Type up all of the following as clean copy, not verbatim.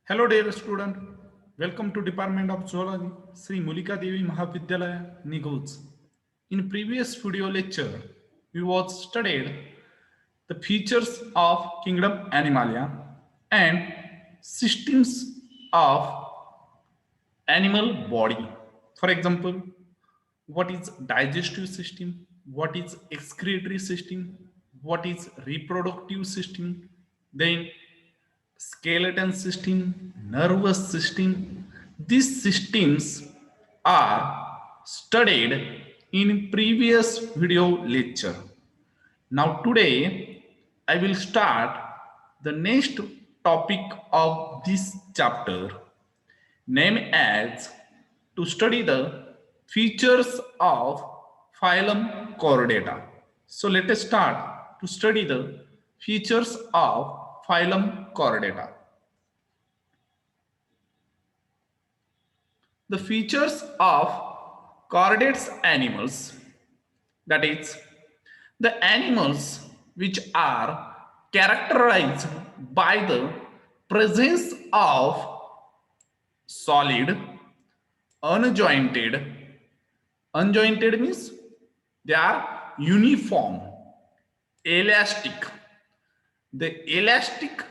Hello dear student, welcome to Department of Zoology, Sri Mulika Devi Mahavidyalaya, Nigoz. In previous video lecture, we was studied the features of kingdom Animalia and systems of animal body. For example, what is digestive system, what is excretory system, what is reproductive system, then skeleton system, nervous system. These systems are studied in previous video lecture. Now today I will start the next topic of this chapter named as to study the features of phylum Chordata. So let us start to study the features of phylum Chordata. The features of chordates animals, that is, the animals which are characterized by the presence of solid, unjointed, unjointed means they are uniform, elastic. The elastic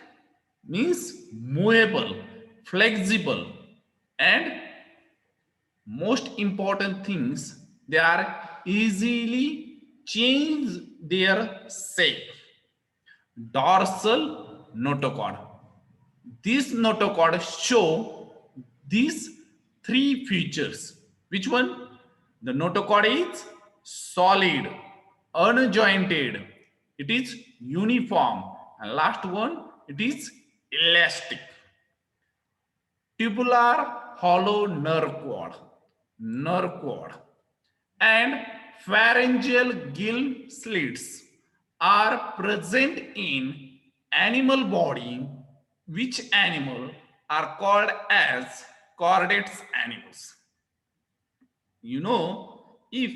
means movable, flexible, and most important things, they are easily change their shape. Dorsal notochord. This notochord show these three features. Which one? The notochord is solid, unjointed, it is uniform, and last one, it is elastic. Tubular hollow nerve cord, and pharyngeal gill slits are present in animal body, which animal are called as chordates animals. You know, if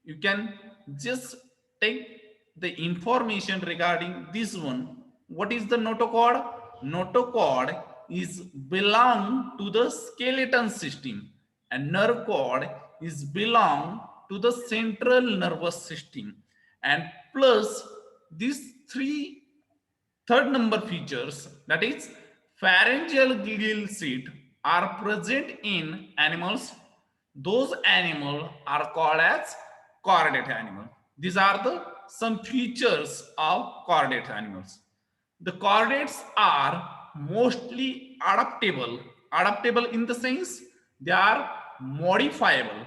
you can just take the information regarding this one, what is the notochord? Notochord is belong to the skeleton system, and nerve cord is belong to the central nervous system, and plus these three third number features, that is pharyngeal gill seat, are present in animals. Those animals are called as chordate animal. These are the some features of chordate animals. The chordates are mostly adaptable. Adaptable in the sense they are modifiable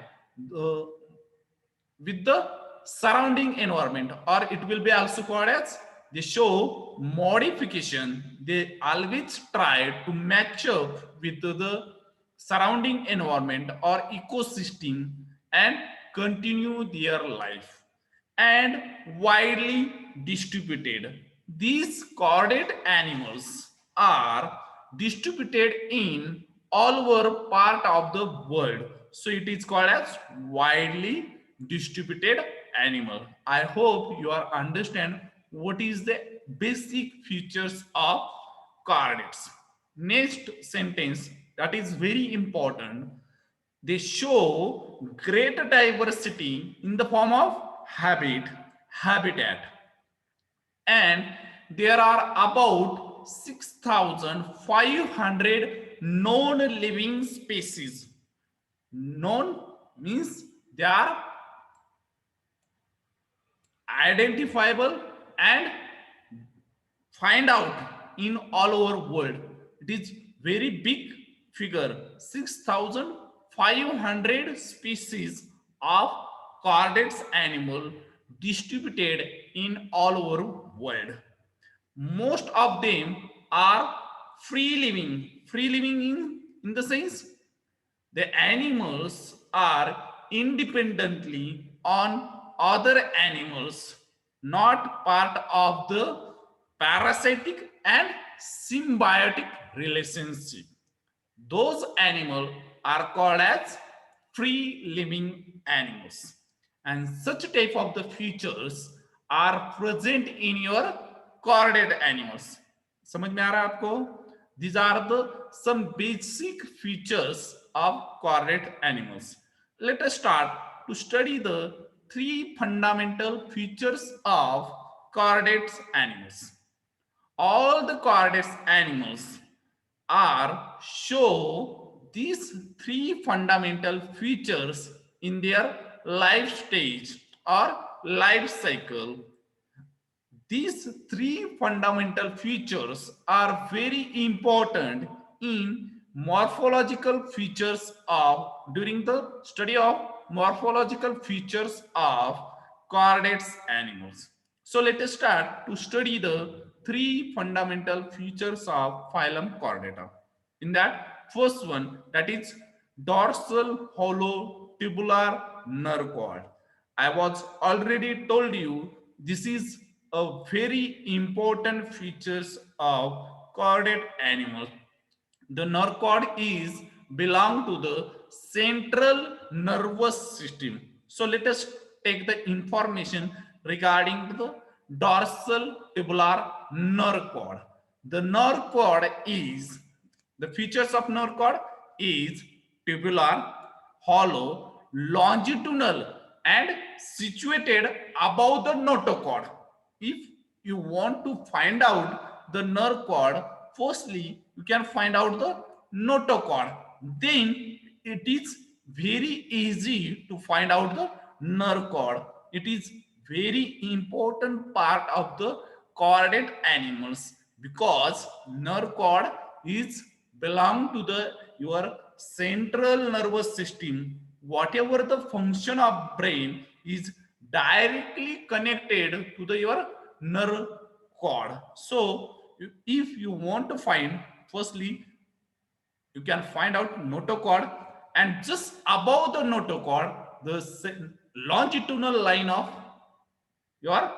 with the surrounding environment, or it will be also called as they show modification. They always try to match up with the surrounding environment or ecosystem and continue their life, and widely distributed. These chordate animals are distributed in all over part of the world. So it is called as widely distributed animal. I hope you are understand what is the basic features of chordates. Next sentence that is very important. They show great diversity in the form of habitat, and there are about 6,500 known living species. Known means they are identifiable and find out in all over world. It is very big figure. 6,500 species of chordates animal distributed in all over world. Most of them are free living. Free living in the sense the animals are independently on other animals, not part of the parasitic and symbiotic relationship. Those animals are called as free living animals. And such type of the features are present in your chordate animals. समझ में आ रहा है आपको? These are the some basic features of chordate animals. Let us start to study the three fundamental features of chordate animals. All the chordate animals are show these three fundamental features in their life stage or life cycle. These three fundamental features are very important in morphological features of during the study of morphological features of chordates animals. So let us start to study the three fundamental features of phylum Chordata. In that first one, that is dorsal hollow tubular nerve cord. I was already told you this is a very important features of chordate animal. The nerve cord is belong to the central nervous system. So let us take the information regarding the dorsal tubular nerve cord. The nerve cord is the features of nerve cord is tubular, hollow, longitudinal, and situated above the notochord. If you want to find out the nerve cord, firstly you can find out the notochord. Then it is very easy to find out the nerve cord. It is very important part of the chordate animals because nerve cord is belong to the your central nervous system. Whatever the function of brain is directly connected to the your nerve cord. So if you want to find, firstly you can find out notochord, and just above the notochord the longitudinal line of your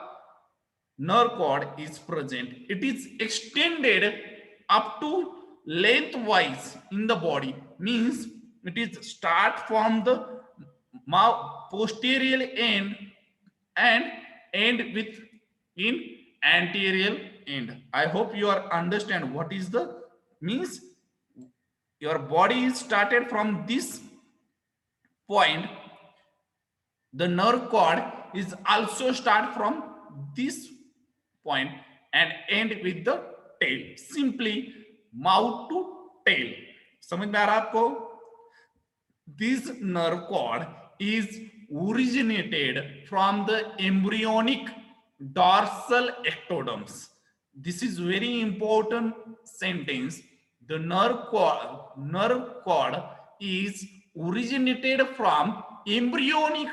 nerve cord is present. It is extended up to lengthwise in the body, means it is start from the posterior end and end with in anterior end. I hope you are understand what is the means. Your body is started from this point. The nerve cord is also start from this point and end with the tail. Simply mouth to tail. समझ में आ रहा है आपको? This nerve cord is originated from the embryonic dorsal ectoderms. This is very important sentence. The nerve cord is originated from embryonic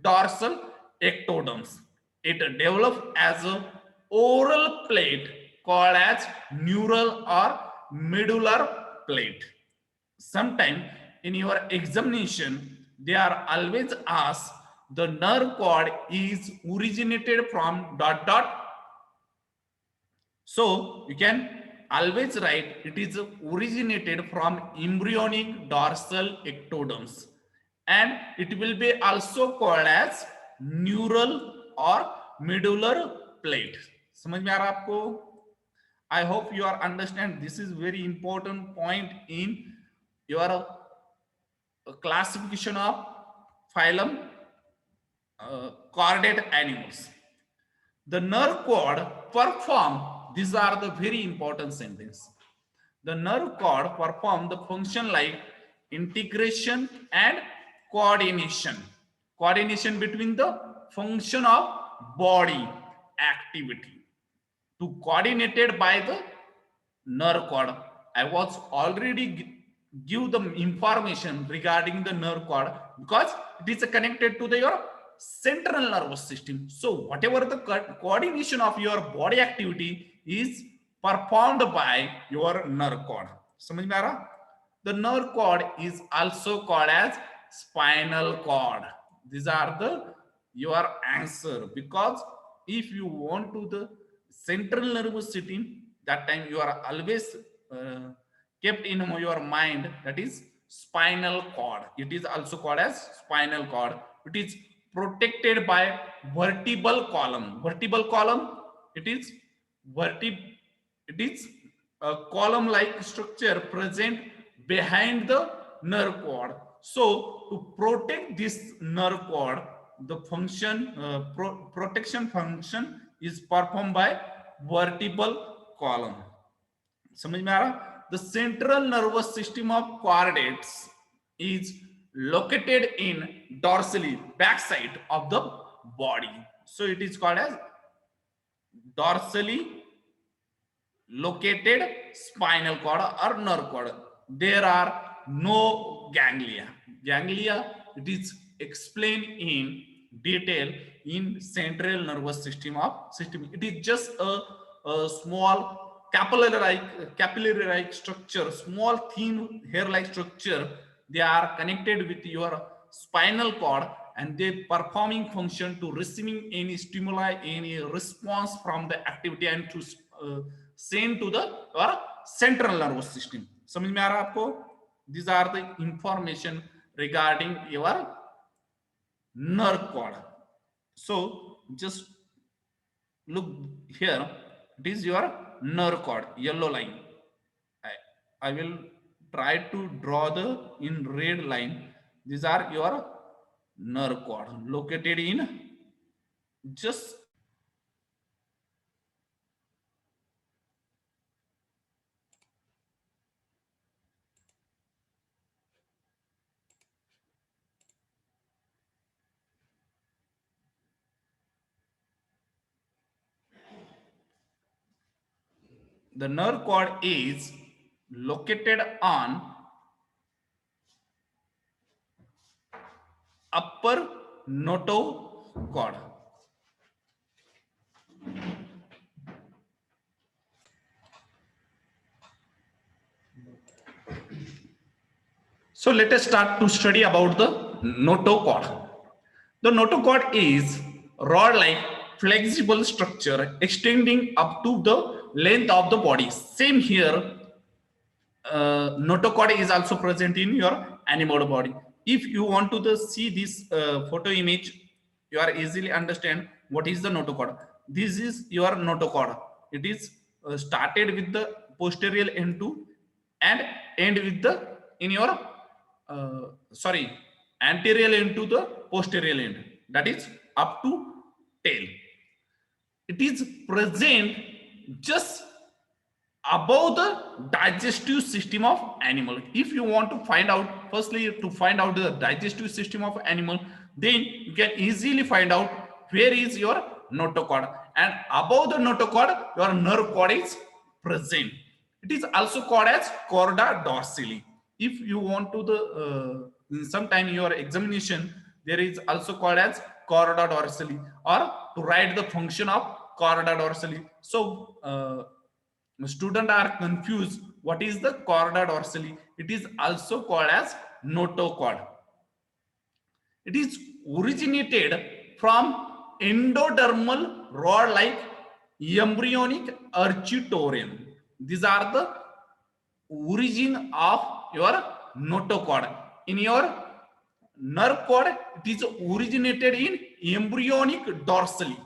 dorsal ectoderms. It develops as a oral plate called as neural or medullary plate. Sometime in your examination they are always asked the nerve cord is originated from dot dot. So you can always write it is originated from embryonic dorsal ectoderms, and it will be also called as neural or medullary plate. समझ में आ रहा है आपको? I hope you are understand. This is very important point in your classification of phylum chordate animals. The nerve cord perform, these are the very important sentence. The nerve cord perform the function like integration and coordination. Coordination between the function of body activity to coordinated by the nerve cord. I was already give the information regarding the nerve cord because it is connected to the your central nervous system. So whatever the coordination of your body activity is performed by your nerve cord. समझ में आ रहा? The nerve cord is also called as spinal cord. These are the your answer, because if you want to the central nervous system, that time you are always kept in your mind, that is spinal cord. It is also called as spinal cord. It is protected by vertebral column. Vertebral column, it is it is a column like structure present behind the nerve cord. So to protect this nerve cord, the function protection function is performed by vertebral column. समझ में आ रहा? The central nervous system of chordates is located in dorsally backside of the body. So it is called as dorsally located spinal cord or nerve cord. There are no ganglia. Ganglia, it is explained in detail in central nervous system of system. It is just a small capillary-like structure, small thin hair-like structure. They are connected with your spinal cord and they performing function to receiving any stimuli, any response from the activity and to send to the your central nervous system. समझ में आ रहा है आपको? These are the information regarding your nerve cord. So just look here. It is your nerve cord, yellow line. I will try to draw the in red line. These are your nerve cord located in just the nerve cord is located on upper notochord. So let us start to study about the notochord. The notochord is rod-like flexible structure extending up to the length of the body. Same here, notochord is also present in your animal body. If you want to see this photo image, you are easily understand what is the notochord. This is your notochord. It is started with the posterior end to and end with the in your sorry anterior end to the posterior end, that is up to tail. It is present just above the digestive system of animal. If you want to find out, firstly to find out the digestive system of animal, then you can easily find out where is your notochord, and above the notochord your nerve cord is present. It is also called as chorda dorsale. If you want to the sometime your examination, there is also called as chorda dorsale, or to write the function of chorda dorsale. So students are confused what is the chorda dorsale. It is also called as notochord. It is originated from endodermal rod like embryonic archetorium. These are the origin of your notochord. In your nerve cord, it is originated in embryonic dorsally,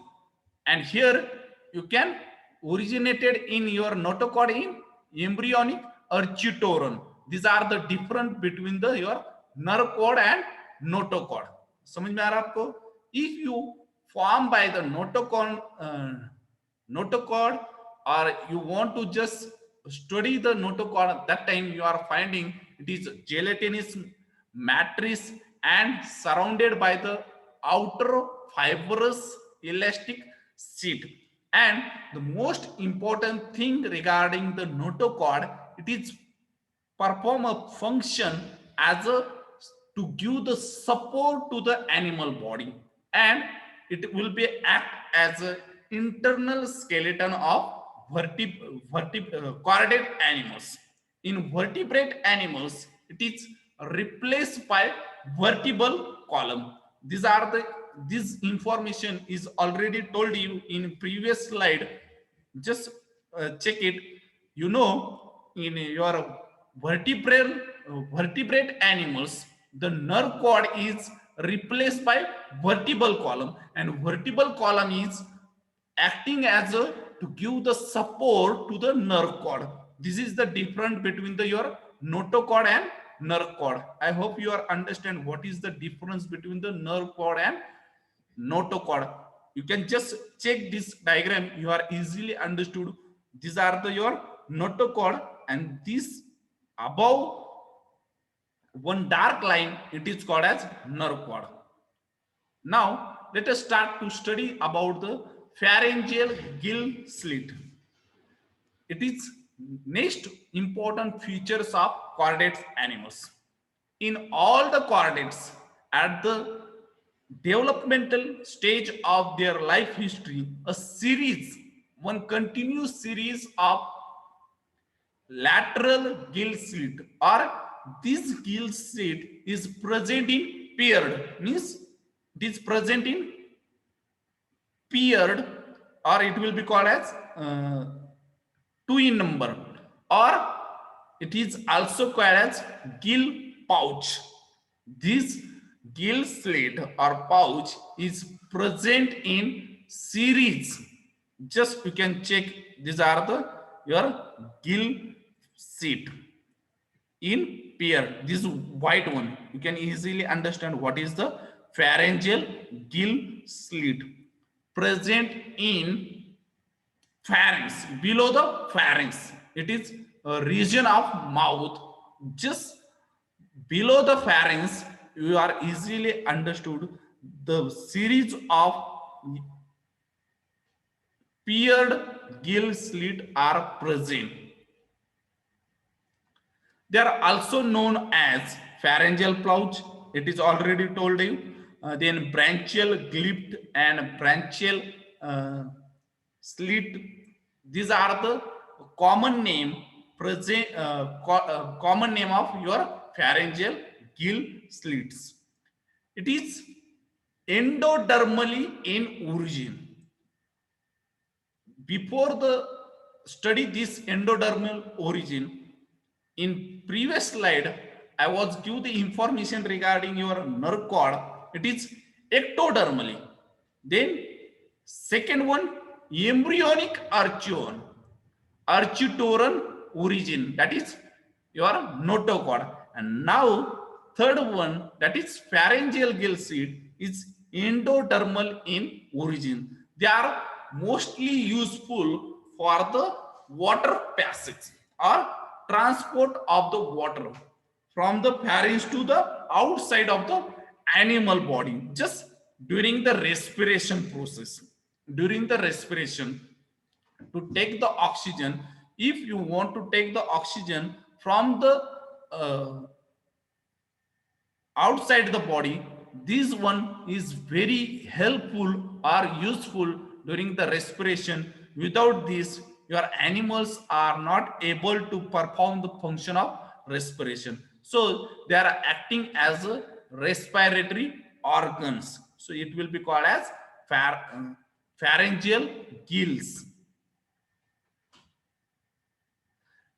and here you can originated in your notochord in embryonic archetorium. These are the difference between the your nerve cord and notochord. समझ में आ रहा है आपको? If you form by the notochord, or you want to just study the notochord, that time you are finding it is gelatinous matrix and surrounded by the outer fibrous elastic sheet. And the most important thing regarding the notochord, it is perform a function as a to give the support to the animal body, and it will be act as a internal skeleton of chordate animals. In vertebrate animals, it is replaced by vertebral column. These are the this information is already told you in previous slide. Just check it. You know, in your vertebrate animals, the nerve cord is replaced by vertebral column, and vertebral column is acting as a to give the support to the nerve cord. This is the difference between the your notochord and nerve chord. I hope you are understand what is the difference between the nerve chord and notochord. You can just check this diagram, you are easily understood. These are the your notochord, and this above one dark line, it is called as nerve chord. Now let us start to study about the pharyngeal gill slit. It is next important features of chordate animals. In all the chordates, at the developmental stage of their life history, a series, one continuous series of lateral gill slit, or this gill slit is present in paired, means it is present in paired, or it will be called as two in number, or it is also called as gill pouch. This gill slit or pouch is present in series. Just you can check, these are the your gill seat in pair. This white one, you can easily understand what is the pharyngeal gill slit present in pharynx, below the pharynx. It is a region of mouth just below the pharynx. You are easily understood the series of paired gill slit are present. They are also known as pharyngeal pouch. It is already told you. Then branchial glipt and branchial slit. These are the common name present. Common name of your pharyngeal gill slits. It is endodermally in origin. Before the study this endodermal origin, in previous slide I was give the information regarding your nerve cord. It is ectodermally. Then second one, embryonic architoran origin, that is your notochord. And now third one, that is pharyngeal gill seed, is endodermal in origin. They are mostly useful for the water passage or transport of the water from the pharynx to the outside of the animal body, just during the respiration process. During the respiration, to take the oxygen, if you want to take the oxygen from the uh, outside the body, this one is very helpful or useful during the respiration. Without this, your animals are not able to perform the function of respiration, so they are acting as a respiratory organs. So it will be called as pharyngeal gills.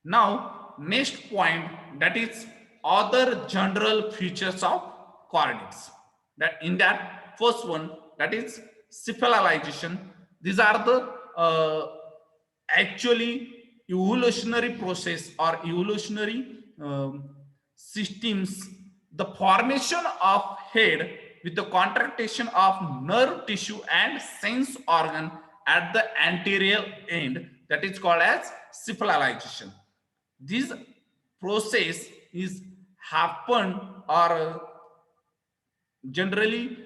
Now, next point, that is other general features of chordates. That in that first one, that is cephalization. These are the actually evolutionary process or evolutionary systems. The formation of head with the contraction of nerve tissue and sense organ at the anterior end, that is called as cephalization. This process is happen or generally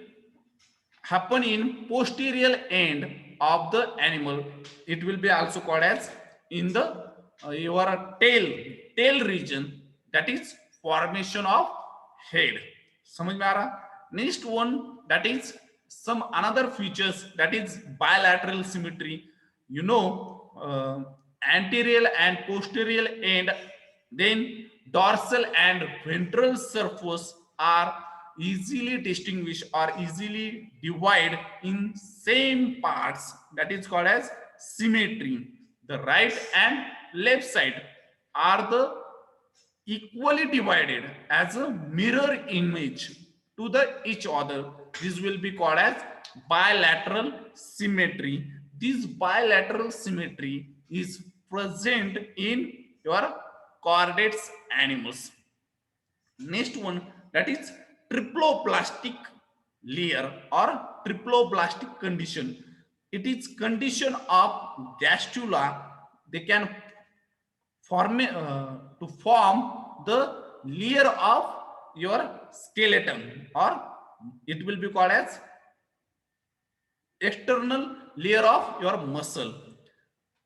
happen in posterior end of the animal. It will be also called as in the your tail region, that is formation of head. समझ में आ रहा? Next one, that is some another features, that is bilateral symmetry. You know, anterior and posterior end, then dorsal and ventral surface are easily distinguished or easily divided in same parts, that is called as symmetry. The right and left side are the equally divided as a mirror image to the each other. This will be called as bilateral symmetry. This bilateral symmetry is present in your chordates animals. Next one, that is triploblastic layer or triploblastic condition. It is condition of gastrula. They can to form the layer of your skeleton, or it will be called as external layer of your muscle.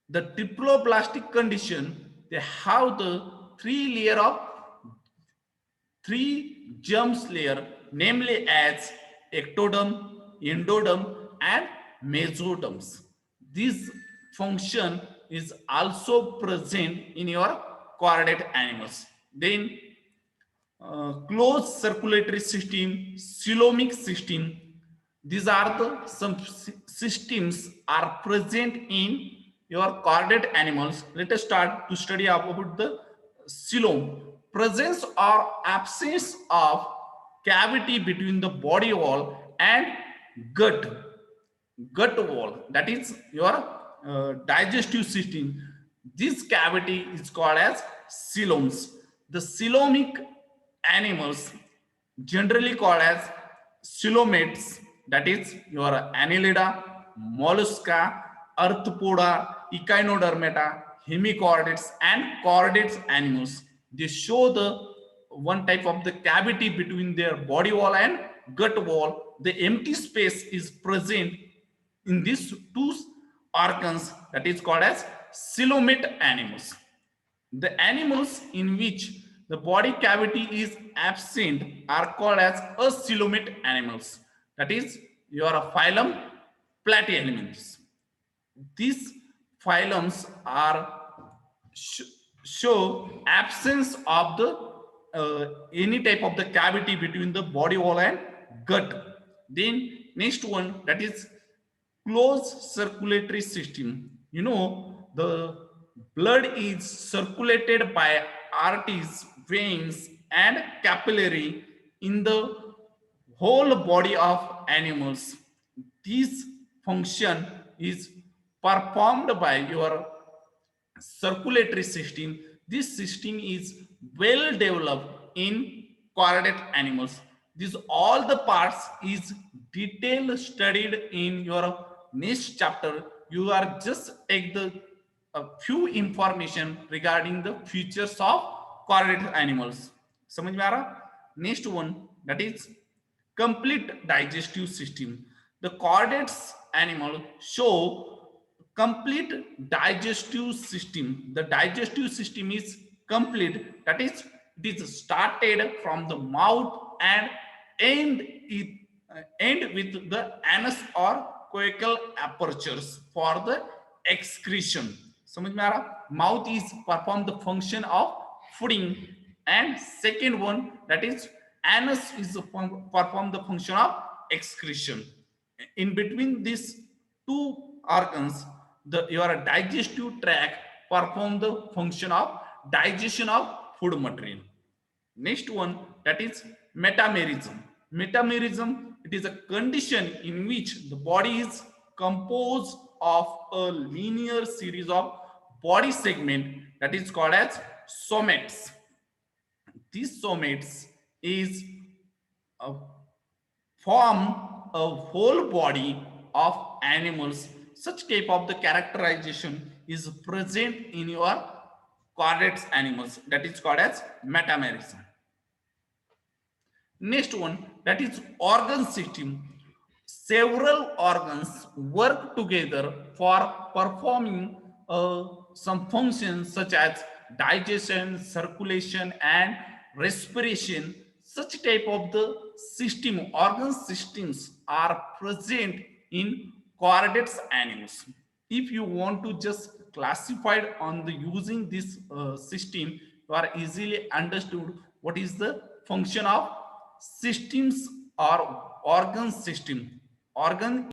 The triploblastic condition, they have the three germs layer, namely as ectoderm, endoderm, and mesoderms. This function is also present in your chordate animals. Then closed circulatory system, coelomic system. These are the some systems are present in your chordate animals. Let us start to study about the coelom. Presence or absence of cavity between the body wall and gut wall, that is your digestive system. This cavity is called as coeloms. The coelomic animals generally called as coelomates, that is your annelida, mollusca, arthropoda, echinodermata, hemichordates, and chordates animals. They show the one type of the cavity between their body wall and gut wall. The empty space is present in these two organs, that is called as coelomate animals. The animals in which the body cavity is absent are called as acoelomate animals. That is your phylum Platyhelminths. These phylums are show absence of the any type of the cavity between the body wall and gut. Then next one, that is closed circulatory system. You know, the blood is circulated by arteries, veins, and capillary in the whole body of animals. This function is performed by your circulatory system. This system is well developed in chordate animals. These all the parts is detailed studied in your next chapter. You are just take the a few information regarding the features of chordate animals. समझ में आ रहा? Next one, that is complete digestive system. The chordates animal show complete digestive system. The digestive system is complete. That is, it is started from the mouth and end with the anus or coecal apertures for the excretion. समझ में आ रहा? Mouth is perform the function of fooding, and second one, that is anus is perform the function of excretion. In between these two organs, the your digestive tract perform the function of digestion of food material. Next one, that is metamerism. Metamerism, it is a condition in which the body is composed of a linear series of body segment, that is called as somates. These somates is a form a whole body of animals. Such type of the characterization is present in your chordates animals, that is called as metamerism. Next one, that is organ system. Several organs work together for performing some functions such as digestion, circulation, and respiration. Such type of the system, organ systems are present in chordates animals. If you want to just classify on the using this system, you are easily understood what is the function of systems or organ system. Organ,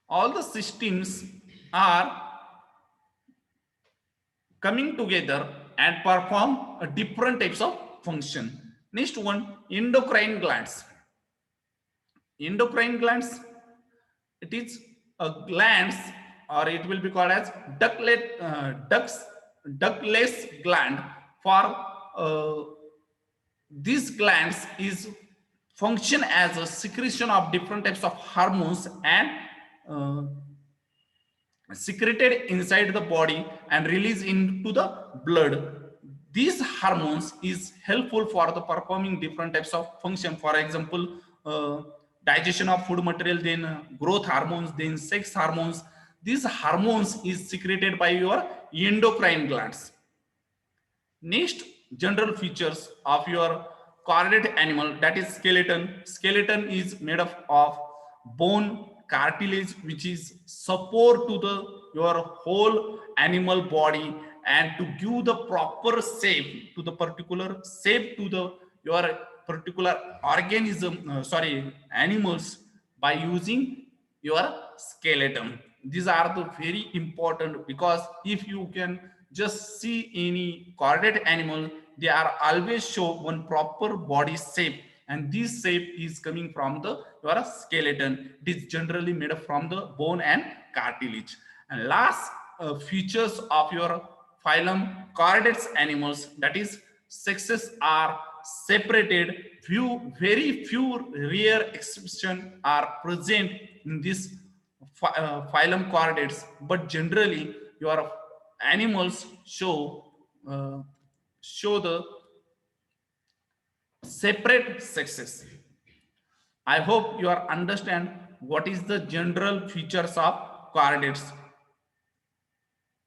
all the systems are coming together and perform different types of function. Next one, endocrine glands. Endocrine glands, it is a glands, or it will be called as ductless gland. For uh, these glands is function as a secretion of different types of hormones and uh, secreted inside the body and released into the blood. These hormones is helpful for the performing different types of function. For example, digestion of food material, then growth hormones, then sex hormones. These hormones is secreted by your endocrine glands. Next, general features of your chordate animal, that is skeleton. Skeleton is made up of bone, cartilage, which is support to the your whole animal body and to give the proper shape to the particular shape to the your particular organism. Sorry, animals by using your skeleton. These are the very important, because if you can just see any chordate animal, they are always show one proper body shape, and this shape is coming from the your skeleton. It is generally made up from the bone and cartilage. And last features of your phylum chordates animals, that is sexes are separated. Few, very few rare exceptions are present in this phylum chordates, but generally your animals uh, show the separate sexes. I hope you are understand what is the general features of chordates.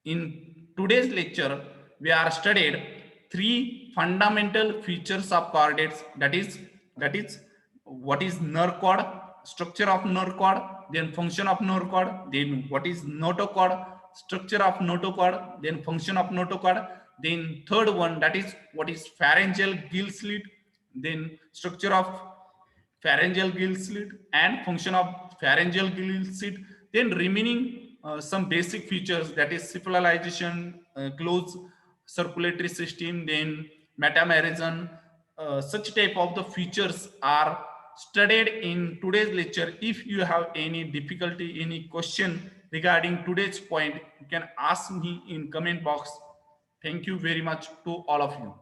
In today's lecture, we are studied three fundamental features of chordates. That is what is nerve cord, structure of nerve cord, then function of nerve cord, then what is notochord, structure of notochord, then function of notochord, then third one, that is what is pharyngeal gill slit, then structure of pharyngeal gill slit and function of pharyngeal gill slit. Then remaining some basic features, that is cephalization, closed circulatory system, then metamerism. Such type of the features are studied in today's lecture. If you have any difficulty, any question regarding today's point, you can ask me in comment box. Thank you very much to all of you.